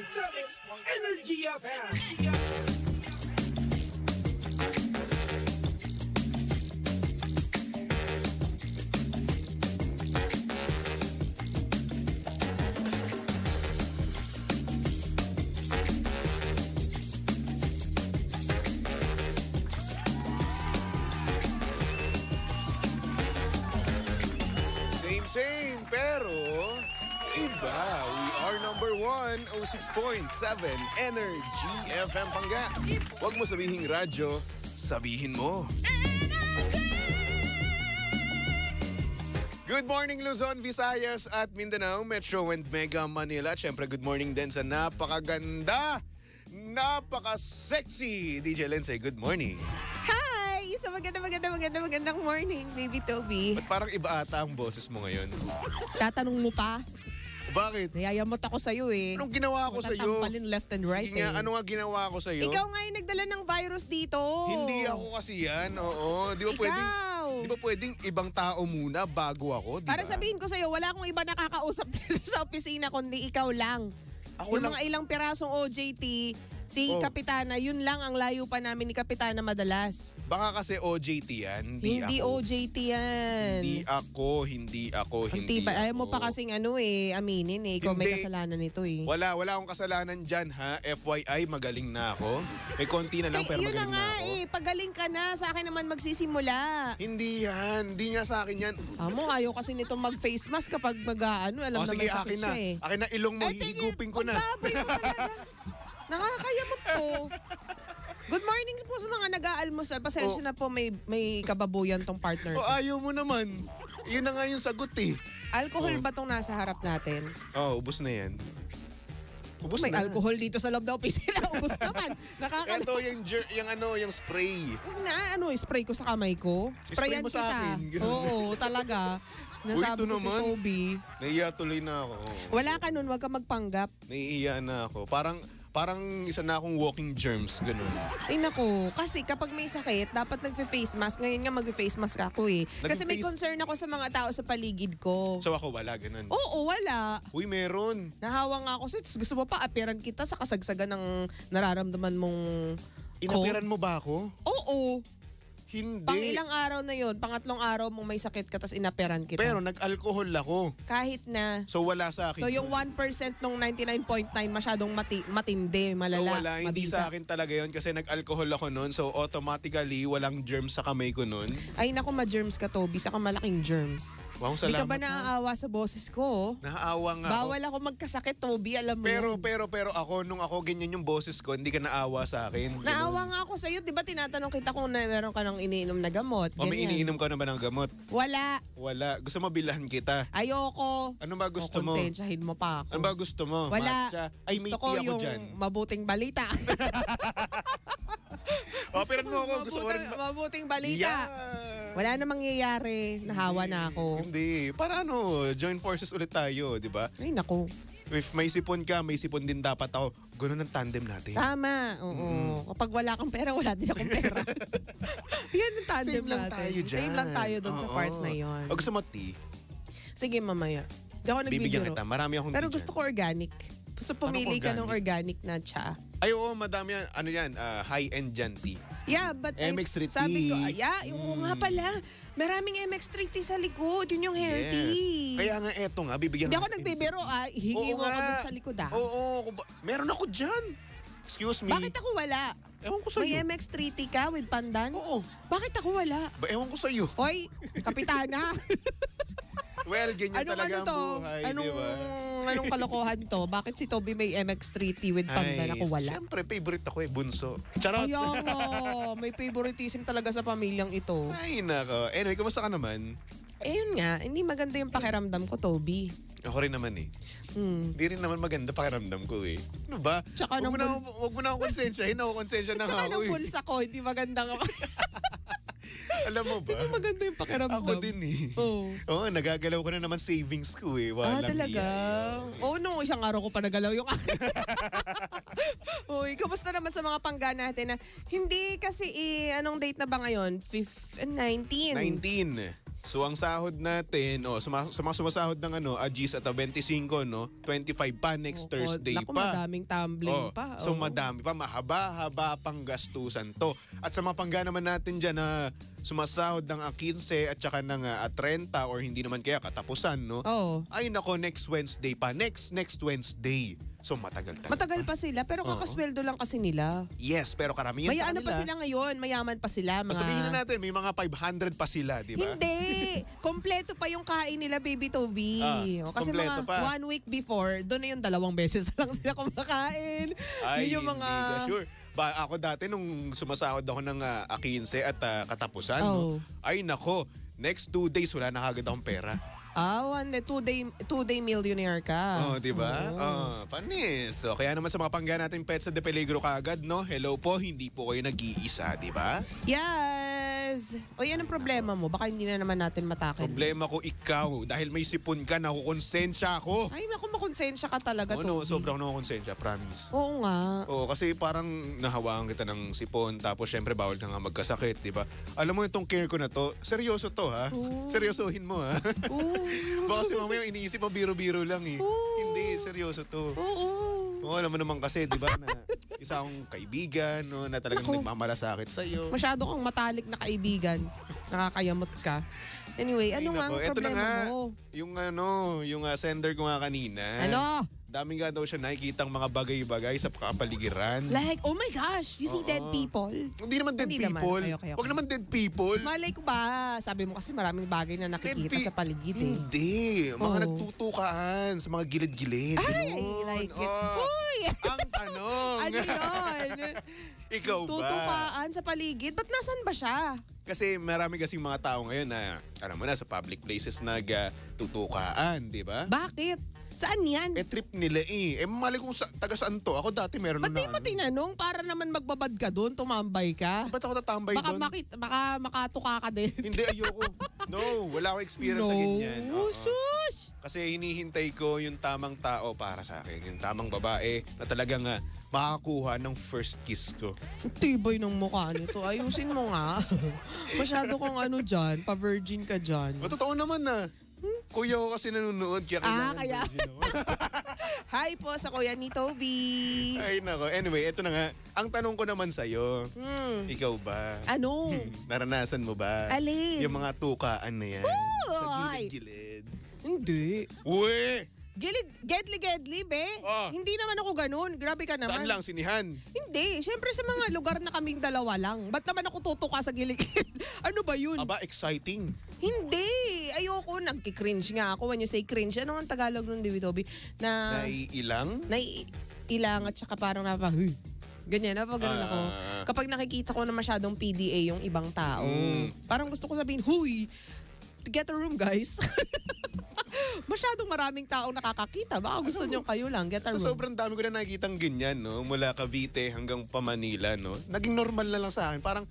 Energy FM. Same, pero iba. We are number 106.7 Energy FM Pangga. Huwag mo sabihing radyo, sabihin mo. Good morning Luzon, Visayas at Mindanao, Metro and Mega Manila. At syempre good morning din sa napakaganda, napaka-sexy DJ Lindsay. Good morning. So magandang morning, baby Toby. Ba't parang iba ata ang boses mo ngayon? Tatanong mo pa? Bakit? Nayayamot ako sa'yo eh. Anong ginawa ko sa'yo? Matatampalin left and right. Sige nga, ano nga ginawa ko sa'yo? Ikaw nga yung nagdala ng virus dito. Hindi ako kasi yan, oo. Di ba pwedeng ibang tao muna bago ako, di ba? Para sabihin ko sa'yo, wala akong iba nakakausap dito sa opisina kundi ikaw lang. Yung mga ilang pirasong OJT, si Kapitana, yun lang ang layo pa namin ni Kapitana madalas. Baka kasi OJT yan, Hindi ako. OJT yan. Hindi ako. Ayaw mo pa kasing aminin eh. Ikaw may kasalanan nito eh. Wala akong kasalanan dyan ha. FYI, magaling na ako. May konti na lang pero yun magaling na nga ako. pagaling ka na. Sa akin naman magsisimula. Hindi yan. Hindi nga sa akin yan. Ayaw kasi nito mag-face mask kapag alam naman sige, sakit siya eh. Akin na ilong mo, higupin ko na. Baboy mo talaga. Nakakayamot to. Good morning po sa mga nag-aalmusal. Pasensya na po, may kababuyan tong partner. Ayaw mo naman. Yun na nga yung sagot eh. Alcohol ba tong nasa harap natin? Ubos na yan. Ubos May na. alcohol dito sa loob na opisina. Ubus naman. Ito yung spray. Spray ko sa kamay ko? Spray Sprayan mo sa kita. akin. Ganun. Oo, talaga. Nasabi ko si naman. Toby. Naiiya tuloy na ako. Wala ka nun, wag ka magpanggap. Naiiya na ako. Parang isa na akong walking germs, ganun. Ay naku, kasi kapag may sakit, dapat nagfe-face mask. Ngayon nga mag-face mask ako eh. Kasi may concern ako sa mga tao sa paligid ko. So ako wala, ganun? Oo, wala. Uy, meron. Nahawa nga ako. Gusto mo pa apiran kita sa kasagsagan ng nararamdaman mong Inapiran colds? mo ba ako? Oo. Hindi. Pang ilang araw na yun, pangatlong araw mong may sakit ka tas inaperan kita. Pero nag-alcohol ako. Kahit na. So wala sa akin. So yung 1% nung 99.9 masyadong matindi, malala, So wala, hindi mabisa. sa akin talaga yun kasi nag-alcohol ako nun. So automatically, walang germs sa kamay ko nun. Ay naku, ma-germs ka Toby, saka malaking germs. Wow, Hindi salamat. ka ba naaawa sa boses ko? Naaawa nga ako. Bawal ako magkasakit, Toby, alam mo Pero yun. ako, nung ako ganyan yung boses ko, hindi ka naawa sa akin. Ganun. Naawa nga ako sa'yo, di ba tinatanong kita kung meron ka ng iniinom na gamot? O may Ganyan. iniinom ka na ba ng gamot? Wala. Wala. Gusto mo bilhan kita? Ayoko. Ano ba gusto mo? Konsensyahin mo pa ako. Ano ba gusto mo? Wala. Matcha? Ay, may gusto ko tea ako yung dyan. mabuting balita. Operan mo ako. Gusto ko rin. Mabuting balita. Yeah. Wala na mangyayari. Nahawa na ako. Hindi. Para join forces ulit tayo, di ba? Ay, naku. If may sipon ka, may sipon din dapat ako. Ganun ang tandem natin. Tama. Oo. Kapag wala kang pera, wala din akong pera. Yan ang tandem Save lang natin. tayo dyan. Save lang tayo doon sa Oo. part na yon. O gusto mo tea? Sige, mamaya. Hindi ako Bibigyan nagbibiro. kita. Marami akong Pero tea gusto dyan. ko organic. So pumili ka ng organic? organic na tsa. Ay, oo, madami yan. Ano yan? High-end dyan tea. Yeah, but MX3 sabi ko, tea. oo nga pala. Maraming MX3 tea sa likod. Yun yung healthy. Yes. Kaya nga eto nga, bibigyan Hindi ako natin nagbibiro Hingi Oo mo ako nga. dun sa likod Oo, meron ako dyan. Excuse me. Bakit ako wala? Ewan ko May sa'yo. MX3 tea ka with pandan? Oo. Bakit ako wala? Ewan ko sa'yo. Hoy, kapitana. Well, ganyan talaga ang buhay, di ba? Anong kalokohan to? Bakit si Toby may MX3 tea with pandan, ako wala? Siyempre, favorite ako bunso. Charot. Kaya nga, may favoritism talaga sa pamilyang ito. Ay, nako. Anyway, kumusta ka naman? Yun nga, hindi maganda yung pakiramdam ko, Toby. Ako rin naman eh. Hindi rin naman maganda pakiramdam ko eh. Ano ba? Tsaka Huwag mo na ako konsensyahin. Ako konsensya na Tsaka ako ng eh. pulsa ko, hindi maganda nga. Alam mo ba? Hindi maganda yung pakiramdam. Ako din eh. Oo. Oo, nagagalaw ko na naman savings ko eh. Walang Talaga? iya. Oo, no, isang araw ko pa nagalaw yung akin. Uy, kamusta naman sa mga pangga natin na hindi kasi anong date na ba ngayon? 19. 19. So ang sahod natin, sa mga sumasahod ng Agis at 25, no? 25 pa next Thursday Naku, pa. madaming tumbling pa. So madami pa, mahaba-haba pang gastusan to. At sa mga pangga naman natin dyan na sumasahod ng 15 at saka ng 30 or hindi naman kaya katapusan, no? Ay nako, next Wednesday pa. Next Wednesday. So matagal talaga. Matagal pa sila pero kakasweldo lang kasi nila. Yes, pero karamihan sa kanila. Pa sila ngayon, mayaman pa sila. Sabihin na natin, may mga 500 pa sila, di ba? Hindi! Kompleto pa yung kain nila, Baby Toby. Kasi kompleto mga pa. 1 week before, doon na yung 2 beses lang sila kumakain. Ay, yun yung mga... hindi ka sure. Ako dati nung sumasahod ako ng 15 at katapusan, no? Ay nako, next 2 days wala na kagad akong pera. 2-day millionaire ka. Di ba? Panis. So, kaya naman sa mga pangga natin pets sa De Peligro kaagad, no? Hello po, hindi po kayo nag-iisa, di ba? Yes! O yan ang problema mo. Baka hindi na naman natin matakin. Problema ko ikaw. Dahil may sipon ka, nakukonsensya ako. Ay, naku, makonsensya ka talaga, No, Toby. sobrang nakukonsensya, promise. Oo nga. Kasi parang nahawaan kita ng sipon, tapos syempre bawal ka nga magkasakit, di ba? Alam mo itong care ko na to, seryoso to ha? Seryosohin mo ha? Baka kasi mamaya iniisip mo biro-biro lang eh. Hindi, seryoso to. Alam mo naman kasi, di ba, na isa akong kaibigan, no, na talagang nagmamalasakit sa'yo. Masyado kang matalik na kaibigan. Nakakayamot ka. Anyway, ano nga ang problema mo? Yung sender ko nga kanina. Ano? Dami nga daw siya nakikitang mga bagay-bagay sa kapaligiran. Like, oh my gosh, you see dead people? Hindi naman dead people. Okay. Huwag naman dead people. Malay ko ba? Sabi mo kasi maraming bagay na nakikita sa paligid eh. Hindi. Mga nagtutukaan sa mga gilid-gilid. Ay, I like it. Uy! Ang tanong. Ano yun? Ikaw ba? Tutukaan sa paligid? Ba't nasan ba siya? Kasi marami kasing mga tao ngayon na, alam mo na, sa public places nagtutukaan, di ba? Bakit? Saan yan? Trip nila eh. Mali kung taga saan to. Ako dati meron Ba't di mo tinanong para naman magbabad ka doon, tumambay ka? Ba't ako tatambay doon? Baka makatuka ka din. Hindi, ayoko. No, wala akong experience sa ganyan. Sus! Kasi hinihintay ko yung tamang tao para sa akin. Yung tamang babae na talagang makakuha ng first kiss ko. Tibay ng mukha nito. Ayusin mo nga. Masyado kang dyan, pa-virgin ka dyan. Totoo naman na. Kuya ko kasi nanonood kaya kaya. Hi po sa kuya ni Toby. Ay nako. Anyway, eto na nga. Ang tanong ko naman sa'yo, ikaw ba? Ano? Naranasan mo ba? Alin? Yung mga tukaan na yan. Sa gilid-gilid. Hindi. Uwe! Gedli, be. Hindi naman ako ganun. Grabe ka naman. Saan lang? Sinihan? Hindi. Siyempre sa mga lugar na kaming dalawa lang. Ba't naman ako tutuka sa gilid? Ano ba yun? Aba, exciting. Hindi. Ayoko. Nagki-cringe nga ako when you say cringe. Ano ang Tagalog nun, Baby Toby? Naiilang? Naiilang at saka parang ganyan, ganun ako. Kapag nakikita ko na masyadong PDA yung ibang tao, parang gusto ko sabihin, huy, get a room, guys. Masyadong maraming taong nakakakita. Baka gusto nyo kayo lang, get a room. Sa sobrang dami ko na nakikitang ganyan, no? Mula Cavite hanggang pa Manila, no? Naging normal na lang sa akin. Parang,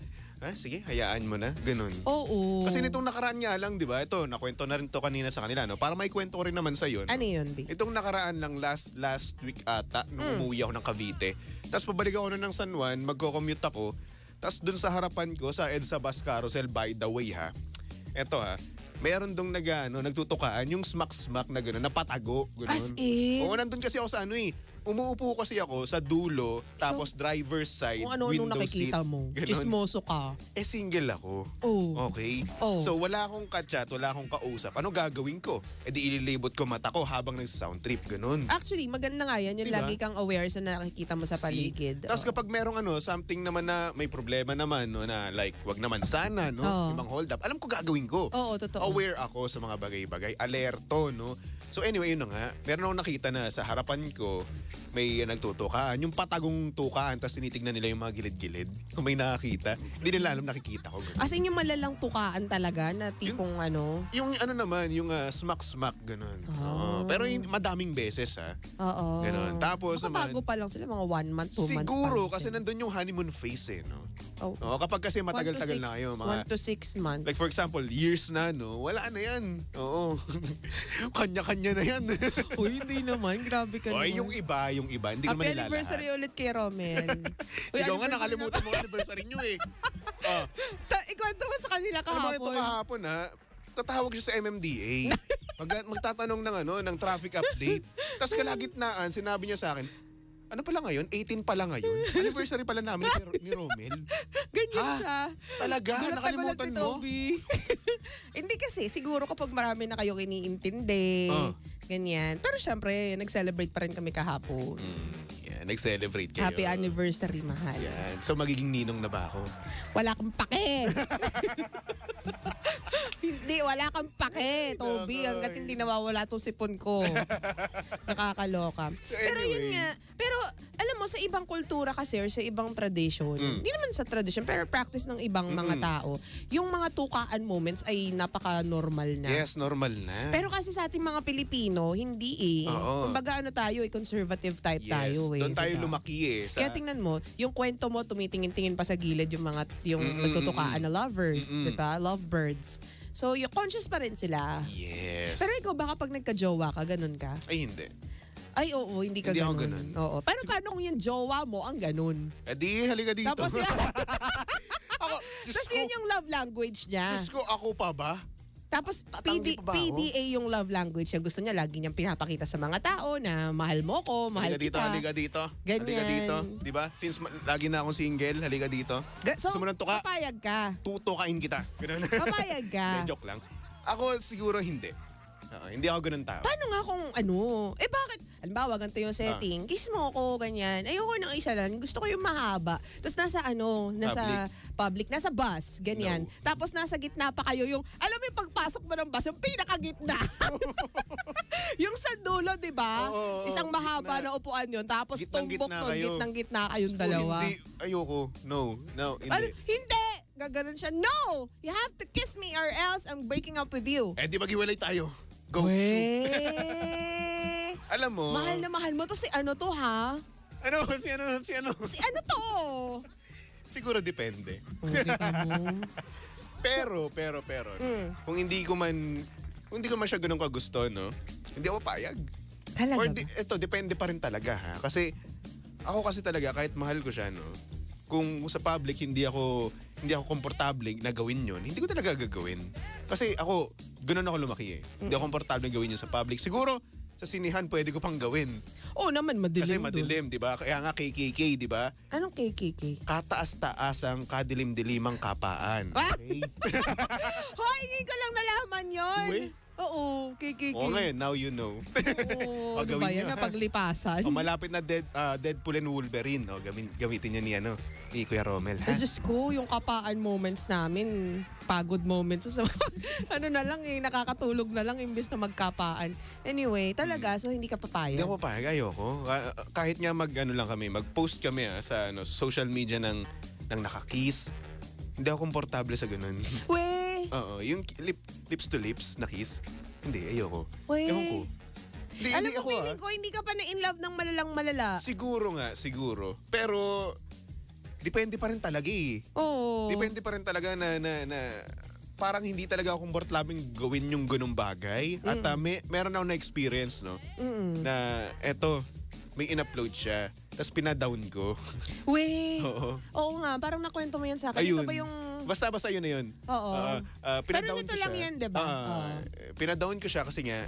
sige, hayaan mo na. Ganun. Oo. Kasi nitong nakaraan nga lang, di ba? Ito, nakwento na rin to kanina sa kanila, no? Para may kwento ko rin naman sa'yo. No? Ano yun, B? Itong nakaraan lang, last week ata, nung umuwi ako ng Cavite. Tapos pabalik ako ng San Juan, magko-commute ako. Tapos dun sa harapan ko, sa EDSA Bus Carousel, by the way, ha? Eto, ha? Meron dong nagtutukaan, yung smack-smack na gano'n, na patago. Gano'n. As in? Oo, nandun kasi ako sa umuupo kasi ako sa dulo, tapos driver's side, kung ano window nakikita seat. mo. Ganun. Chismoso ka. Single ako. Okay? So wala akong ka-chat, wala akong kausap. Ano gagawin ko? Di ililibot ko mata ko habang nag-sound trip, ganun. Actually, maganda nga yan. Yung diba? lagi kang aware sa nakikita mo sa paligid. Tapos kapag merong something naman na may problema naman, no, na like, wag naman sana, no? Ibang hold up. Alam ko gagawin ko. Oo, totoo. Aware ako sa mga bagay-bagay. Alerto, no? So anyway, yun na nga. Meron akong nakita na sa harapan ko, may nagtutukaan. Yung patagong tukaan, tapos tinitignan nila yung mga gilid-gilid. Kung may nakakita. Hindi nila alam nakikita ko. Ganun. As in yung malalang tukaan talaga na tipong Yung naman, yung smack-smack, ganun. Pero madaming beses, ha? Oo. Ganun. Tapos naman, bago pa lang sila, mga 1 month, 2 months. Siguro, kasi nandun yung honeymoon phase, no? Kapag kasi matagal-tagal na kayo. 1 to 6 months. Like for example, years na, no? Wala na yan. Oo. Kanya-kanya na yan. Uy, hindi naman. Grabe ka naman. Yung iba, hindi ko Happy manilalahat. anniversary ulit kay Romel. Ikaw nga, nakalimutan mo ang anniversary nyo eh. Ikwento mo sa kanila kahapon. Ano ba ito kahapon, ha? tatawag siya sa MMDA. Magtatanong ng traffic update. Tapos kalagitnaan, sinabi niya sa akin, ano pala ngayon? 18 pala ngayon? Anniversary pala namin ni Romel. Ganyan siya. Talaga? Gulat na gulat Nakalimutan si mo? Toby. Hindi kasi, siguro kapag marami na kayo iniintindi, ganyan. Pero syempre, nag-celebrate pa rin kami kahapon. Yan, nag-celebrate kayo. Happy anniversary, mahal. Yan. So magiging ninong na ba ako? Wala kang pake. Hindi, wala kang pake, Toby. Hanggat hindi nawawala tong sipon ko. Nakakaloka. So Pero yun anyway. nga. Pero alam mo, sa ibang kultura kasi or sa ibang tradition, hindi naman sa tradition, pero practice ng ibang mga tao, yung mga tukaan moments ay napaka-normal na. Yes, normal na. Pero kasi sa ating mga Pilipino, hindi eh. Oo. Kumbaga tayo, conservative type tayo eh. Doon tayo diba? lumaki eh. Kaya tingnan mo, yung kwento mo, tumitingin-tingin pa sa gilid yung nagtutukaan na lovers, di ba? Lovebirds. So, yung conscious pa rin sila. Yes. Pero ikaw ba kapag nagka-jowa ka, ganun ka? Ay, hindi. Ay, oo, hindi ka Hindi ako ganun. ganun. Oo. Pero paano kung yung jowa mo ang ganun? Di, halika dito. Tapos ako, Diyos Tapos ko, yun yung love language niya. Diyos ko, ako pa ba? Tapos Tatanggi pa ba ako? PDA yung love language niya. Gusto niya lagi niyang pinapakita sa mga tao na mahal mo ko, mahal Halika dito. Ganyan. Halika dito. Di ba? Since lagi na akong single, halika dito. So, Gusto mo ng tuka? papayag ka. Tutukain kita. Ganun. Papayag ka. Hindi, joke lang. Ako siguro hindi. Hindi ako ganun tao. Paano nga kung bakit? Halimbawa, ganito yung setting. Kiss mo ako, ganyan. Ayoko ng isa lang. Gusto ko yung mahaba. Tapos nasa public, nasa bus, ganyan. No. Tapos nasa gitna pa kayo yung, alam mo yung pagpasok mo ng bus, yung pinakagitna. Yung sa dulo, di ba? Oo, Isang mahaba na upuan yun. Tapos tumbok Gitnang-gitna nun, kayo. gitnang-gitna kayong Diyos ko, dalawa. Hindi, ayoko. No, hindi. Ano? Hindi! Gaganon siya. No! You have to kiss me or else I'm breaking up with you. Di maghiwalay tayo. Go. Weh! Alam mo. Mahal na mahal mo to si ano to ha? Ano? Si ano? Si ano to? Siguro depende. Kita mo. Pero. Kung hindi ko man siya ganun kagusto, no? Hindi ako payag. Talaga Or ba? ito, depende pa rin talaga, ha? Kasi, ako kasi talaga, kahit mahal ko siya, no? Kung sa public, hindi ako komportable na gawin yun, hindi ko talaga gagawin. Kasi ako, ganun ako lumaki eh. Hindi ako komportable na gawin yun sa public. Siguro, sa sinihan, pwede ko pang gawin. Oo naman, madilim Kasi dun. madilim, di ba? Kaya nga KKK, di ba? Anong KKK? Kataas-taasang kadilim-dilimang kapaan. Ah! Okay? Hoy, ngayon ko lang nalaman yun. Uy. Oo, KKK. Oo ngayon, now you know. Oo, Pag ano ba gawin yan? nyo. Napaglipasan. Malapit na Deadpool and Wolverine. Gamitin niya ni Kuya Romel. Ha? Ay, Diyos ko, yung kapaan moments namin, pagod moments. So, ano na lang eh, nakakatulog na lang imbes na magkapaan. Anyway, talaga, so hindi ka papayag. Hindi ako papayag, ayoko. Kahit nga mag-post kami sa social media ng nakakiss. Hindi ako komportable sa ganun. Weh! Oo, yung lips to lips na kiss. Hindi, ayoko. Weh! Ewan ko. Alam Hindi mo, ako, feeling ko, hindi ka pa na-in love ng malalang malala. Siguro. Pero, depende pa rin talaga eh. Oo. Depende pa rin talaga na parang hindi talaga ako komportable gawin yung ganung bagay. At meron ako na-experience, no? Na eto, may in-upload siya. Tapos pinadown ko. Weh! Oo. Oo nga, parang nakwento mo yan sa akin. Ayun. Ito ba yung... Basta yun na yun. Oo. Pero Pinadown nito ko lang siya. yan, di ba? Pinadown ko siya kasi nga,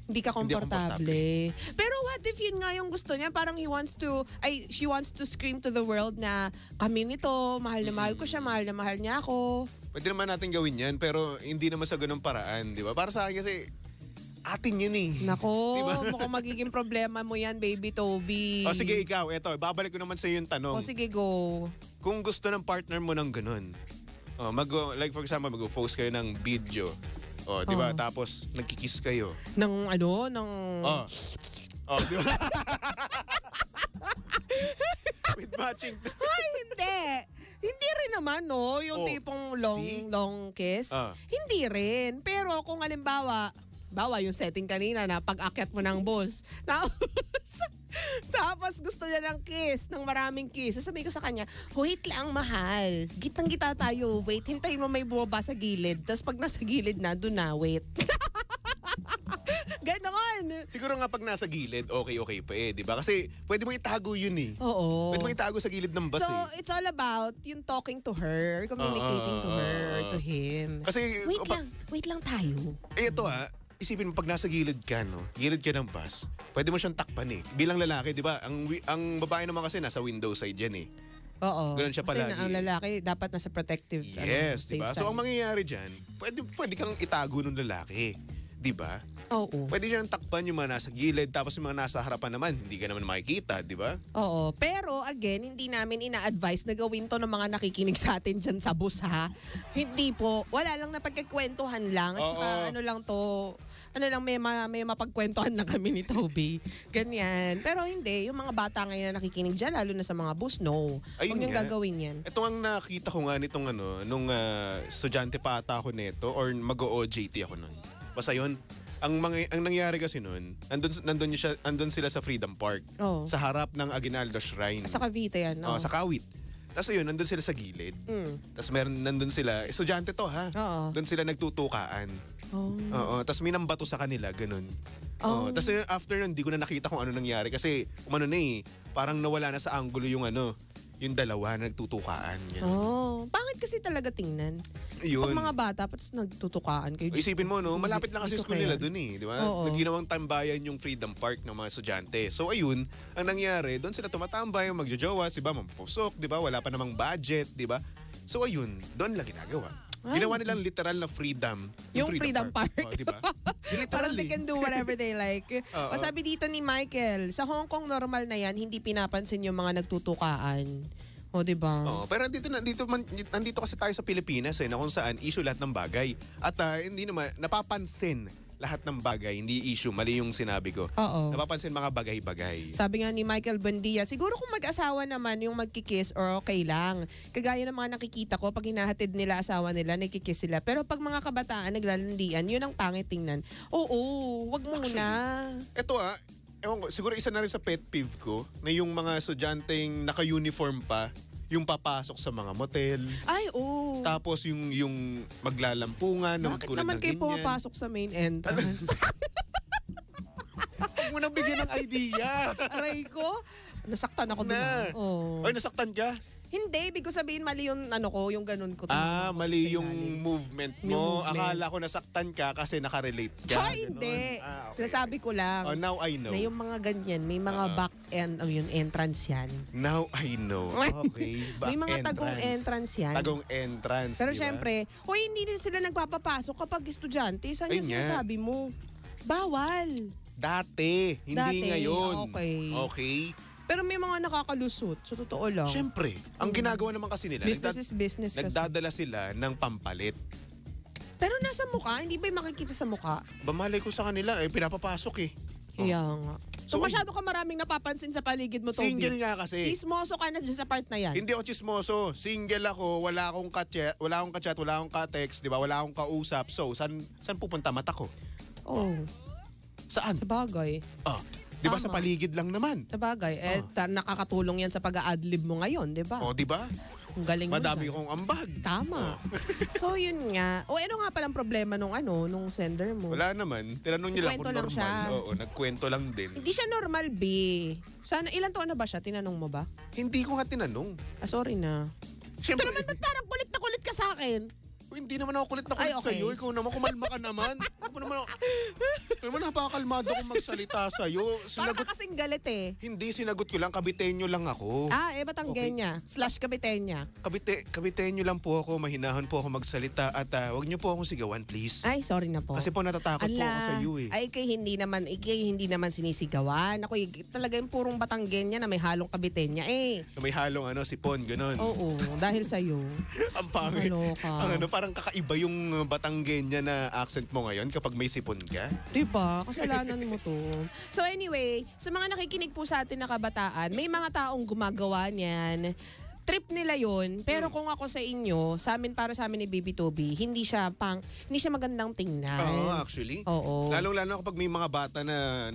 Hindi ka Hindi ako komportable. Pero what if yun nga yung gusto niya? Parang she wants to scream to the world na kami nito, mahal na mahal ko siya, mahal na mahal niya ako. pwede naman natin gawin yan, pero hindi naman sa ganung paraan, di ba? Para sa akin kasi, atin yun eh. Nako, Di ba? mukhang magiging problema mo yan, baby Toby. O sige, ikaw, eto, babalik ko naman sa yung tanong. O sige, go. Kung gusto ng partner mo ng ganun, like for example, mag-post kayo ng video. Di ba? Tapos, nagkikiss kayo. Ng Di ba? With matching. Ay, hindi. Hindi rin naman, no? Yung tipong long kiss. Hindi rin. Pero kung halimbawa, yung setting kanina na pag-akyat mo ng bus. Tapos gusto niya ng kiss, ng maraming kiss. Sasabihin ko sa kanya, wait lang, mahal. Gitang-gita tayo. Wait, hintayin mo may bumaba sa gilid. Tapos pag nasa gilid na, doon na, wait. Ganon. Siguro nga pag nasa gilid, okay pa di ba? Kasi pwede mo itago yun eh. Oo. Pwede mo itago sa gilid ng bus So, eh. it's all about yung talking to her, communicating to her or to him. Kasi, Wait lang tayo. Ito isipin mo pag nasa gilid ka, no? Gilid ka ng bus, pwede mo siyang takpan eh. Bilang lalaki, di ba? Ang babae naman kasi nasa window side yan eh. Oo. Ganun siya palagi. Kasi ang lalaki dapat nasa protective Yes, di safe ba? side. So ang mangyayari dyan, pwede kang itago ng lalaki. Di ba? Oo. Pwede niyang takpan yung mga nasa gilid, tapos yung mga nasa harapan naman, hindi ka naman makikita, di ba? Oo. Pero again, hindi namin ina-advise na gawin to ng mga nakikinig sa atin dyan sa bus, ha? Hindi po. Wala lang na pagkikwentuhan lang. At saka ano lang to, may mapagkwentuhan na kami ni Toby. Ganyan. Pero hindi, yung mga bata ngayon na nakikinig dyan, lalo na sa mga bus, no. Huwag niyong gagawin yan. Ito ang nakita ko nga nitong nung estudyante pa ata ako nito or mag-OJT ako nun. Basta yun, ang nangyari kasi nun, andun sila sa Freedom Park. Oh. Sa harap ng Aguinaldo Shrine. Sa Cavite yan, no? Sa Kawit. Tapos yun, nandun sila sa gilid. Tapos nandun sila, estudyante to ha. Oo. Doon sila nagtutukaan. Oh. Oo. Tapos minambato sa kanila, ganun. Oh. Tapos after nun, di ko na nakita kung ano nangyari. Kasi parang nawala na sa angulo yung yung dalawa na nagtutukaan. Pangit kasi talaga tingnan. Yun. Pag mga bata, patas nagtutukaan kayo. Isipin mo, malapit lang kasi Dito school kaya. nila dun eh. Di ba? Oo. Nagginawang tambayan yung Freedom Park ng mga estudyante. So ayun, ang nangyari, doon sila tumatambay, magjojowa, diba, mampusok, di ba? Wala pa namang budget, di ba? So ayun, doon lang ginagawa. Ginawa nilang literal na freedom. Yung Freedom Park. Di ba? Parang they Literally. can do whatever they like. Oo. O sabi dito ni Michael, sa Hong Kong normal na yan, hindi pinapansin yung mga nagtutukaan. O, di ba? Oo, pero nandito kasi tayo sa Pilipinas na kung saan issue lahat ng bagay. At hindi naman, napapansin lahat ng bagay, hindi issue. Mali yung sinabi ko. Oo. Napapansin mga bagay-bagay. Sabi nga ni Michael Buendia, siguro kung mag-asawa naman yung magkikiss or okay lang. Kagaya ng mga nakikita ko, pag hinahatid nila asawa nila, nagkikiss sila. Pero pag mga kabataan naglalandian, yun ang pangit tingnan. Oo, wag muna. Ito ewan ko, siguro isa na rin sa pet peeve ko na yung mga estudyanteng naka-uniform pa, yung papasok sa mga motel. Ay, oo. Tapos yung maglalampungan ng Bakit tulad naman ng kayo ganyan. pumapasok sa main entrance? Huwag mo nang bigyan ng idea. Aray ko, nasaktan ako doon. Na. Oh. Ay, nasaktan ka? Hindi, ibig ko sabihin mali yung yung ganun ko. Mali yung movement mo. Yung movement. Akala ko nasaktan ka kasi nakarelate ka. Ay, Ganon. hindi. Okay. Sinasabi ko lang. Oh, now I know. Na yung mga ganyan, may mga back end, yung entrance yan. Now I know. Okay. May mga tagong entrance yan. Tagong entrance, Pero di ba? syempre, hindi din sila nagpapapasok kapag estudyante. Saan yung Ayun nga. sinasabi mo? Bawal. Dati, hindi Dati, ngayon. okay. Okay. Pero may mga nakakalusot. Sa totoo lang. Syempre, ang ginagawa naman kasi nila, Business is business kasi. nagdadala sila ng pampalit. Pero nasa mukha, hindi ba yung makikita sa mukha? Bamalay ko sa kanila, pinapapasok eh. Kaya nga. So, So, masyado ka maraming napapansin sa paligid mo, Toby. Single nga kasi. Chismoso ka na dyan sa part na yan. Hindi ako chismoso. Single ako, wala akong ka-chat, wala akong ka-text, di ba? Wala akong kausap. So, saan pupunta mata ko? Oh, Saan? sa bagay. Di ba Tama. sa paligid lang naman? Sa bagay. Nakakatulong yan sa pag-a-adlib mo ngayon, di ba? Di ba? Ang galing mo Madami dyan. kong ambag. Tama. So, yun nga. Ano nga palang problema nung sender mo? Wala naman. Tinanong niya lang kung Nagkwento lang normal. siya. Oo, nagkwento lang din. Hindi siya normal, B. Sana, ilan taon na ba siya? Tinanong mo ba? Hindi ko nga tinanong. Sorry na. Siyempre, Ito naman, ba't parang kulit na kulit ka sa akin? hindi naman ako kulit na kulit Ay, okay. sa'yo. Ikaw naman, kumalma ka naman. Naman napakalmado kong magsalita sa'yo. Parang ka kasing galit eh. Hindi, sinagot ko lang, Kabitenyo lang ako. Batanggenya. / Kabitenya. Kabitenyo lang po ako, mahinahan po ako magsalita at wag niyo po akong sigawan, please. Ay, sorry na po. Kasi po natatakot po ako sa iyo eh. Ay, ikay hindi naman sinisigawan. Ako, talaga yung purong Batanggenya na may halong Kabitenya eh. May halong sipon, ganun. Oo, dahil sa'yo. Ang pangit. Kaloka. Parang kakaiba yung Batanggenya na accent mo ngayon kapag may sipon ka. Diba? Kasalanan mo to. So anyway, sa mga nakikinig po sa atin na kabataan, may mga taong gumagawa niyan. trip nila yun. Pero kung ako sa inyo, para sa amin ni Baby Toby, hindi siya magandang tingnan. Oo, actually. Oo. Lalong-lalo kapag may mga bata na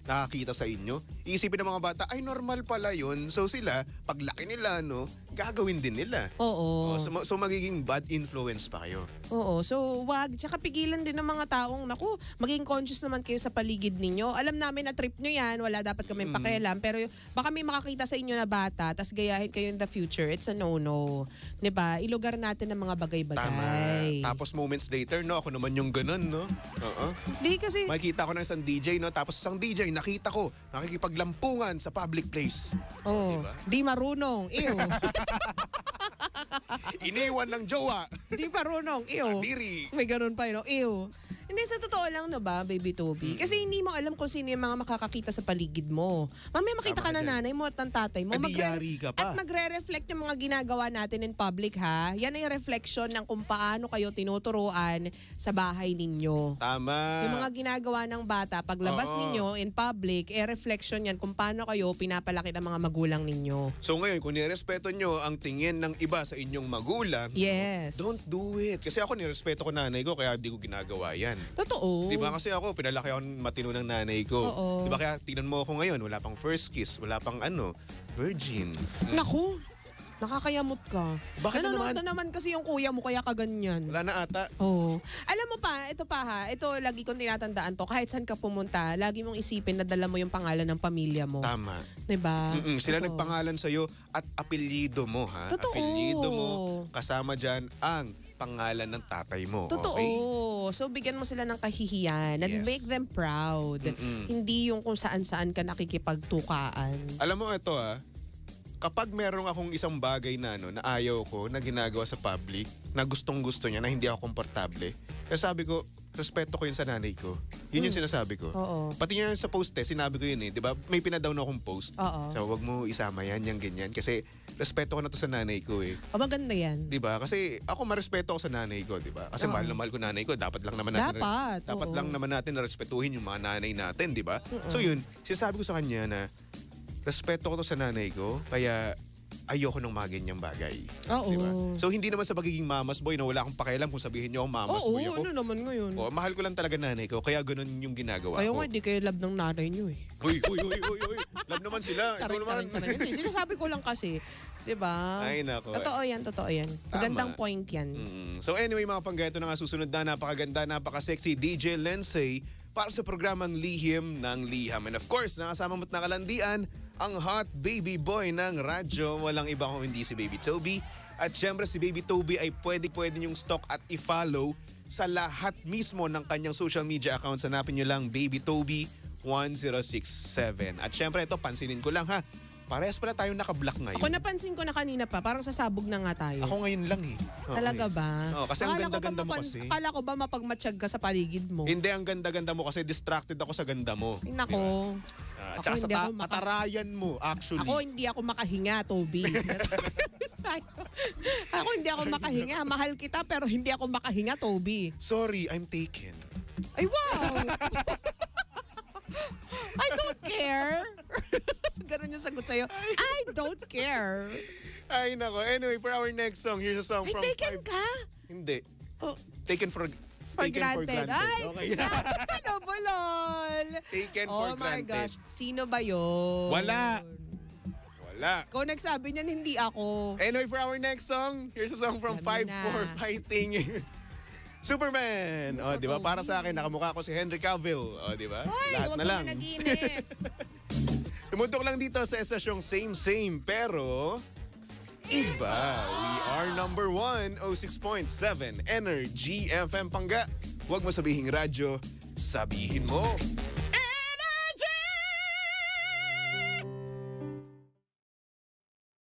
nakakita sa inyo, iisipin ng mga bata, ay normal pala yun. So sila, paglaki nila, no, gagawin din nila. Oo. So magiging bad influence pa kayo. Oo. So wag. Tsaka pigilan din ng mga taong, naku, maging conscious naman kayo sa paligid ninyo. Alam namin na trip nyo yan, wala dapat kami pakialam. Pero baka may makakita sa inyo na bata, tas gayahin kayo in the future. It's a no-no. 'Di ba? Ilugar natin ang mga bagay-bagay. Tama. Tapos moments later, no, ako naman yung ganun, no? Oo. Di kasi... Makikita ko ng isang DJ, no? Tapos isang DJ, nakita ko, nakikipaglampungan sa public place. Oh, Diba? di marunong. Ew. Iniwan ng jowa. Di marunong. Ew. Diri. May ganun pa yun. Ew. Hindi, sa totoo lang na ba, Baby Toby? Kasi hindi mo alam kung sino yung mga makakakita sa paligid mo. Mamaya makita ka Tama na ka dyan. nanay mo at ng tatay mo. Yari ka pa. At magre-reflect yung mga ginagawa natin in public, ha? Yan ay reflection ng kung paano kayo tinuturuan sa bahay ninyo. Tama. Yung mga ginagawa ng bata, paglabas Oo. ninyo in public, reflection yan kung paano kayo pinapalaki ng mga magulang ninyo. So ngayon, kung nirespeto nyo ang tingin ng iba sa inyong magulang, Yes. don't do it. Kasi ako nirespeto ko nanay ko, kaya di ko ginagawa yan. Totoo. Di ba kasi ako, pinalaki ako ng matino ng nanay ko. Oo. Di ba kaya tingnan mo ako ngayon, wala pang first kiss, wala pang virgin. Naku, nakakayamot ka. Bakit na Nanonood naman? na naman kasi yung kuya mo, kaya ka ganyan. Wala na ata. Oo. Alam mo pa, ito lagi kong tinatandaan to, kahit saan ka pumunta, lagi mong isipin na dala mo yung pangalan ng pamilya mo. Tama. Diba? Sila Totoo. nagpangalan sa'yo at apelyido mo, ha? Totoo. Apelyido mo, kasama dyan ang pangalan ng tatay mo. Totoo. Okay? So, bigyan mo sila ng kahihiyan and Yes. make them proud. Hindi yung kung saan-saan ka nakikipagtukaan. Alam mo ito, kapag meron akong isang bagay na na ayaw ko na ginagawa sa public, na gustong-gusto niya, na hindi ako komportable, kaya sabi ko, respeto ko yun sa nanay ko. Yun yung sinasabi ko. Oo. Pati nga sa post sinabi ko yun di ba? May pinadown akong post. Oo. So, wag mo isama yan, yung ganyan. Kasi, respeto ko na to sa nanay ko Maganda yan. Di ba? Kasi ako marespeto ko sa nanay ko, di ba? Kasi mahal na mahal ko nanay ko, dapat lang naman natin Dapat, oo. lang naman natin na respetuhin yung mga nanay natin, di ba? So yun, sinasabi ko sa kanya na respeto ko to sa nanay ko, kaya ayoko ng mga ganyang bagay. Oo. Di ba? So hindi naman sa pagiging mamas boy na wala akong pakialam kung sabihin niyo akong mamas Oo, boy ako. ano naman ngayon? Mahal ko lang talaga nanay ko, kaya ganun yung ginagawa Kayo ko. nga, di kayo love ng nanay nyo eh. Uy. Love naman sila. Ikaw naman. Charing. Hindi, sinasabi ko lang kasi. Diba? Ay, nako. Totoo yan. Magandang point yan. So anyway mga pangga, ito na nga susunod na napakaganda, napaka-sexy DJ Lindsay para sa programang Lihim ng Liham. And of course, nakasama mo't nakalandian ang hot baby boy ng radyo. Walang iba kung hindi si Baby Toby. At syempre si Baby Toby ay pwede niyong stalk at i-follow sa lahat mismo ng kanyang social media accounts. Hanapin nyo lang Baby Toby 1067. At syempre ito, pansinin ko lang ha. Parehas pala tayong naka-block ngayon. Ako napansin ko na kanina pa, parang sasabog na nga tayo. Ako ngayon lang Okay. Talaga ba? Oo, kasi ang ganda-ganda mo kasi. Akala ko ba mapagmatsyag ka sa paligid mo? Hindi, ang ganda-ganda mo kasi distracted ako sa ganda mo. Ay, nako. At saka sa hindi ako patarayan mo, actually. Ako hindi ako makahinga, Toby. Ako hindi ako makahinga. Mahal kita pero hindi ako makahinga, Toby. Sorry, I'm taken. Ay, wow! I don't care. Ganun yung sagot sa'yo. I don't care. Ay, nako. Anyway, for our next song, here's a song Ay, from taken Five- ka? Hindi. Oh, Taken for granted. Ay, Okay. ano ba, lol? Taken Oh for my granted. gosh. Sino ba yun? Wala. Kung nagsabi niyan, hindi ako. Anyway, for our next song, here's a song from Alam mo 5-4 na. Fighting Superman. Di ba? Para sa akin, nakamukha ko si Henry Cavill. Di ba? Ay, Lahat huwag na ka lang. managinip. Tumutok lang dito sa estasyong same, pero iba. We are number 1, 06.7 Energy FM Pangga. Huwag mo sabihing radyo, sabihin mo.